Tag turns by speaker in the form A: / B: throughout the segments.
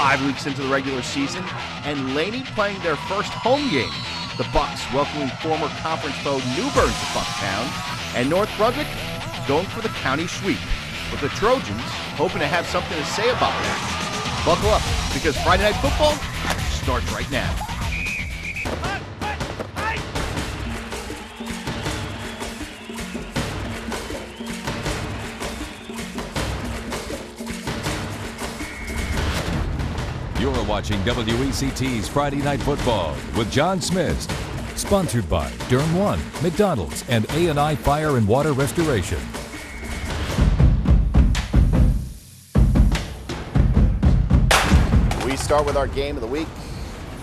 A: 5 weeks into the regular season, and Laney playing their first home game. The Bucks welcoming former conference foe New Bern to Bucktown, and North Brunswick going for the county sweep, with the Trojans hoping to have something to say about that. Buckle up, because Friday Night Football starts right now.
B: You're watching WECT's Friday Night Football with John Smith. Sponsored by Durham One, McDonald's, and A&I Fire and Water Restoration.
C: We start with our game of the week.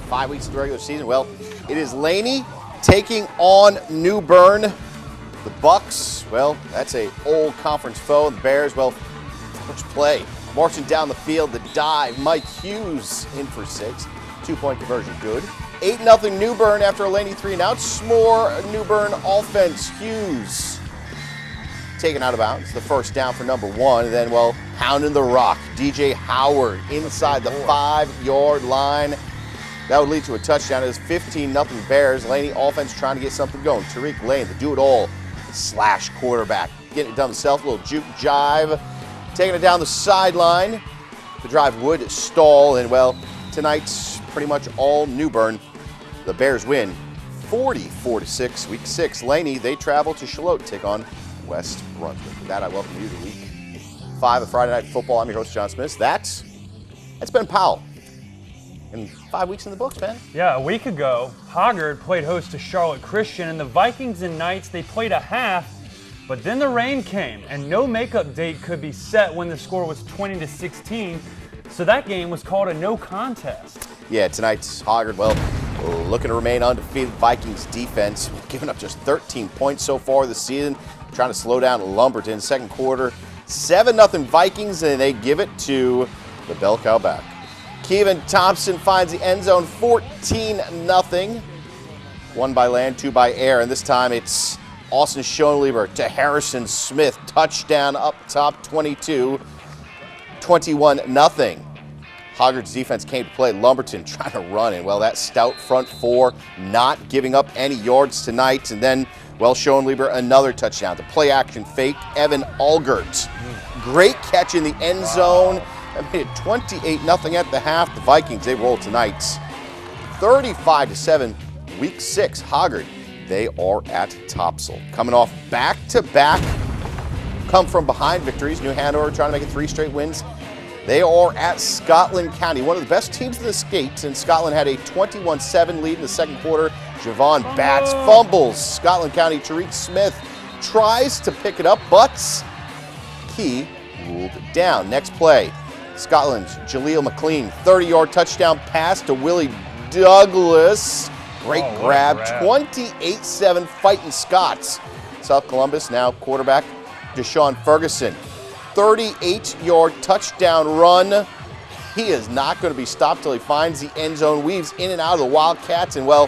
C: 5 weeks of the regular season. Well, it is Laney taking on New Bern. The Bucks, well, that's a old conference foe. The Bears, well, first play. Marching down the field, the dive. Mike Hughes in for 6. 2-point conversion, good. 8-0 New Bern after a Laney 3-and-out. More New Bern offense. Hughes taken out of bounds. The first down for number 1. And then, well, pounding the rock. DJ Howard inside the 5-yard line. That would lead to a touchdown. It is 15-0 Bears. Laney offense trying to get something going. Tariq Lane, the do-it-all slash quarterback. Getting it done himself. A little juke jive. Taking it down the sideline. The drive would stall. And, well, tonight's pretty much all New Bern. The Bears win 44-6. Week 6, Laney, they travel to Charlotte to take on West Brunswick. With that, I welcome you to Week 5 of Friday Night Football. I'm your host, John Smith. That's Ben Powell. And 5 weeks in the books, Ben.
D: Yeah, a week ago, Hoggard played host to Charlotte Christian, and the Vikings and Knights, they played a half, but then the rain came, and no makeup date could be set when the score was 20-16, so that game was called a no contest.
C: Yeah, tonight's Hoggard, well, looking to remain undefeated. Vikings defense giving up just 13 points so far this season, trying to slow down Lumberton. Second quarter, 7-0 Vikings, and they give it to the bell cow back. Kevin Thompson finds the end zone, 14-0. 1 by land, 2 by air, and this time it's Austin Schoenlieber to Harrison Smith. Touchdown up top, 22. 21-0. Hoggard's defense came to play. Lumberton trying to run, and, well, that stout front four not giving up any yards tonight. And then, well, Schoenlieber, another touchdown. The play-action fake, Evan Algert. Great catch in the end zone. That made it 28-0 at the half. The Vikings, they roll tonight. 35-7, Week 6, Hoggard. They are at Topsail. Coming off back-to-back come-from-behind victories. New Hanover trying to make it 3 straight wins. They are at Scotland County, one of the best teams in the state, and Scotland had a 21-7 lead in the second quarter. Javon Batts fumbles. Scotland County, Tariq Smith tries to pick it up, but Key ruled it down. Next play, Scotland's Jaleel McLean, 30-yard touchdown pass to Willie Douglas. Great grab, 28-7 fighting Scots. South Columbus now quarterback Deshaun Ferguson. 38-yard touchdown run. He is not going to be stopped till he finds the end zone, weaves in and out of the Wildcats, and, well,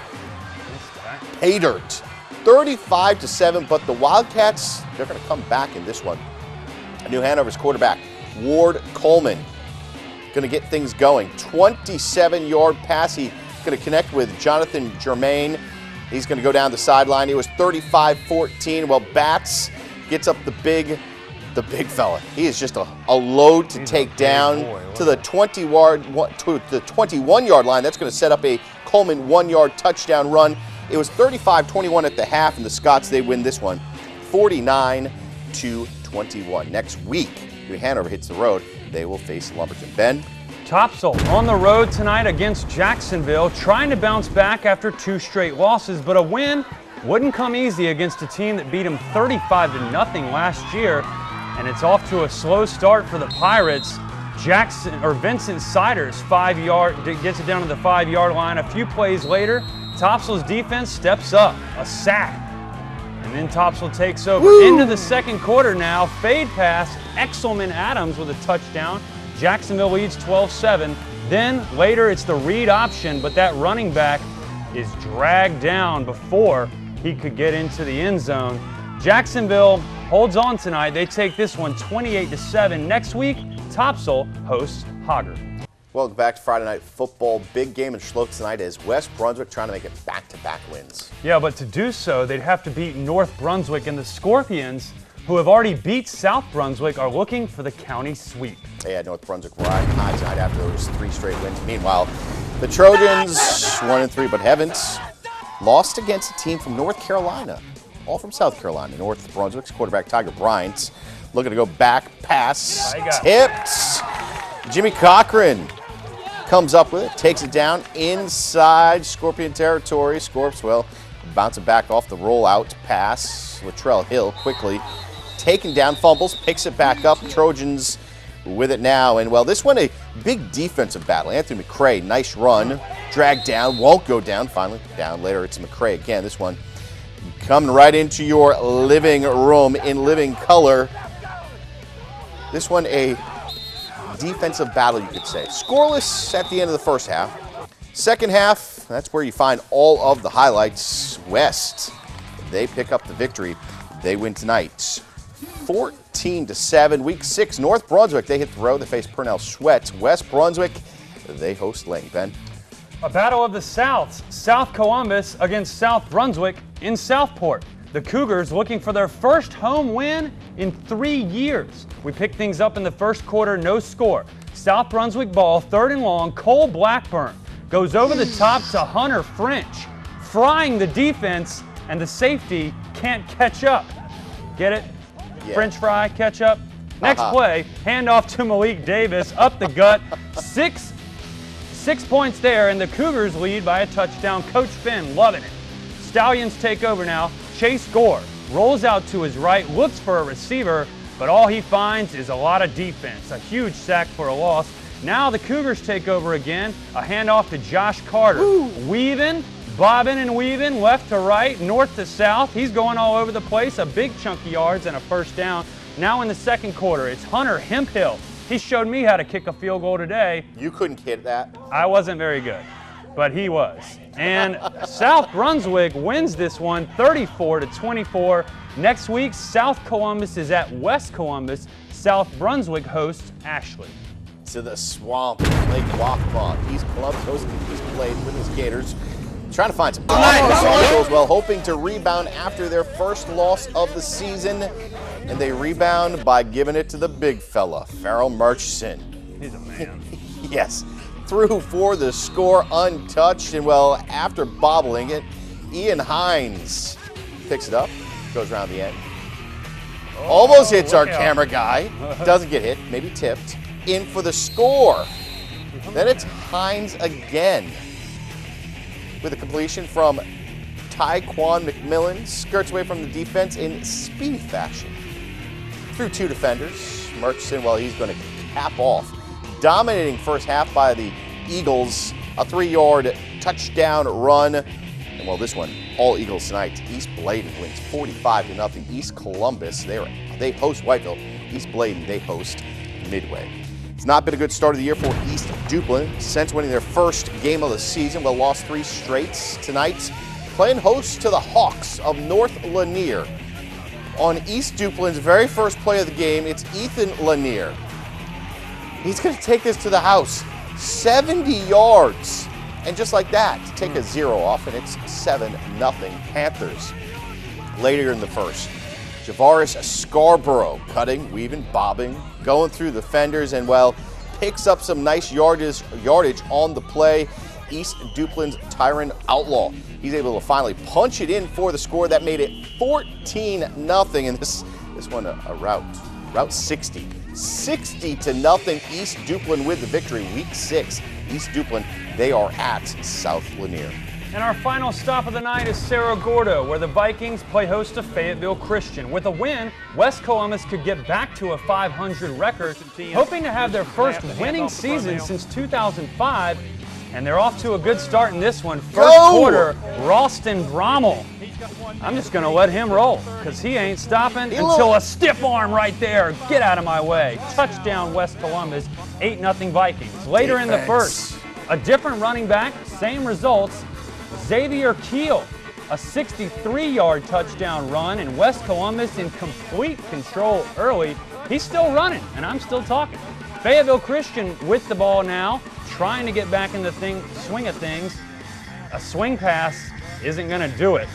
C: pay dirt. 35-7, but the Wildcats, they're going to come back in this one. New Hanover's quarterback, Ward Coleman, going to get things going. 27-yard pass. He's going to connect with Jonathan Germain. He's going to go down the sideline. It was 35-14. Well, Batts gets up the big fella. He is just a load to take down to the 21-yard line. That's going to set up a Coleman 1-yard touchdown run. It was 35-21 at the half, and the Scots, they win this one 49-21. Next week, New Hanover hits the road. They will face Lumberton. Ben?
D: Topsail on the road tonight against Jacksonville, trying to bounce back after 2 straight losses, but a win wouldn't come easy against a team that beat them 35-0 last year. And it's off to a slow start for the Pirates. Vincent Siders, 5-yard, gets it down to the 5-yard line. A few plays later, Topsail's defense steps up, a sack. And then Topsail takes over. Into the second quarter now, fade pass, Exelman Adams with a touchdown. Jacksonville leads 12-7. Then later it's the read option, but that running back is dragged down before he could get into the end zone. Jacksonville holds on tonight. They take this one 28-7. Next week, Topsail hosts Hoggard.
C: Welcome back to Friday Night Football. Big game in Schlote tonight as West Brunswick trying to make it back-to-back wins.
D: Yeah, but to do so, they'd have to beat North Brunswick, and the Scorpions, who have already beat South Brunswick, are looking for the county sweep.
C: They had North Brunswick riding high tonight after those 3 straight wins. Meanwhile, the Trojans, 1-3, but haven't lost against a team from North Carolina, all from South Carolina. North Brunswick's quarterback Tiger Bryant looking to go back, pass, tipped. Jimmy Cochran comes up with it, takes it down inside Scorpion territory. Scorps, well, bouncing back off the rollout pass. Latrell Hill quickly taken down, fumbles, picks it back up. Trojans with it now. And, well, this one a big defensive battle. Anthony McCray, nice run, dragged down, won't go down, finally down. Later it's McCray again. This one coming right into your living room in living color. This one a defensive battle, you could say. Scoreless at the end of the first half. Second half, that's where you find all of the highlights. West, they pick up the victory. They win tonight 14-7. Week 6, North Brunswick, they hit the road. They face Purnell Sweat. West Brunswick, they host Lane. Ben?
D: A battle of the Souths. South Columbus against South Brunswick in Southport. The Cougars looking for their first home win in 3 years. We picked things up in the first quarter, no score. South Brunswick ball, 3rd and long. Cole Blackburn goes over the top to Hunter French, frying the defense, and the safety can't catch up. Get it? Yeah. French fry, catch up. Next play, handoff to Malik Davis, up the gut. Six points there, and the Cougars lead by a touchdown. Coach Finn loving it. Stallions take over now. Chase Gore rolls out to his right, looks for a receiver, but all he finds is a lot of defense. A huge sack for a loss. Now the Cougars take over again. A handoff to Josh Carter. Woo. Weaving, bobbing and weaving, left to right, north to south. He's going all over the place. A big chunk of yards and a first down. Now in the second quarter, it's Hunter Hemphill. He showed me how to kick a field goal today.
C: You couldn't hit that.
D: I wasn't very good, but he was. And South Brunswick wins this one 34-24. Next week, South Columbus is at West Columbus. South Brunswick hosts Ashley.
C: To the swamp, Lake Waccamaw. East Columbus hosting East Blade with his Gators. Trying to find some as well, hoping to rebound after their first loss of the season. And they rebound by giving it to the big fella, Farrell Murchison.
D: He's a man.
C: Yes. Through for the score untouched, and, well, after bobbling it, Ian Hines picks it up, goes around the end. Almost hits our camera guy. Doesn't get hit, maybe tipped. In for the score. Then it's Hines again with a completion from Tyquan McMillan. Skirts away from the defense in speedy fashion. Through 2 defenders. Murchison, well, he's going to cap off. Dominating first half by the Eagles. A 3-yard touchdown run. And, well, this one, all Eagles tonight. East Bladen wins 45-0. East Columbus, they host Whiteville. East Bladen, they host Midway. It's not been a good start of the year for East Duplin since winning their first game of the season. Well, lost 3 straights tonight. Playing host to the Hawks of North Lanier. On East Duplin's very first play of the game, it's Ethan Lanier. He's going to take this to the house. 70 yards. And just like that, take a 0 off, and it's 7-0 Panthers. Later in the first, Javaris Scarborough cutting, weaving, bobbing, going through the fenders, and, well, picks up some nice yardage on the play. East Duplin's Tyron Outlaw. He's able to finally punch it in for the score that made it 14-0. And this one a route 60. 60-0 East Duplin with the victory. Week 6, East Duplin, they are at South Lanier.
D: And our final stop of the night is Cerro Gordo, where the Vikings play host to Fayetteville Christian. With a win, West Columbus could get back to a 500 record, hoping to have their first winning season since 2005. And they're off to a good start in this one. First quarter, Ralston Brommel. I'm just going to let him roll because he ain't stopping until a stiff arm right there. Get out of my way. Touchdown, West Columbus, 8-0 Vikings. Later in the first, a different running back, same results. Xavier Keel, a 63-yard touchdown run, and West Columbus in complete control early. He's still running, and I'm still talking. Fayetteville Christian with the ball now, trying to get back in the swing of things. A swing pass isn't going to do it.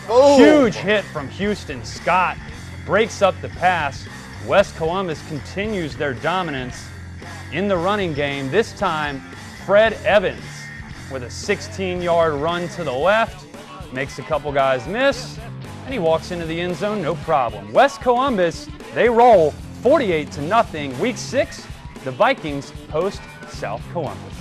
C: Oh.
D: Huge hit from Houston. Scott breaks up the pass. West Columbus continues their dominance in the running game. This time, Fred Evans with a 16-yard run to the left, makes a couple guys miss, and he walks into the end zone, no problem. West Columbus, they roll 48-0. Week 6, the Vikings host South Columbus.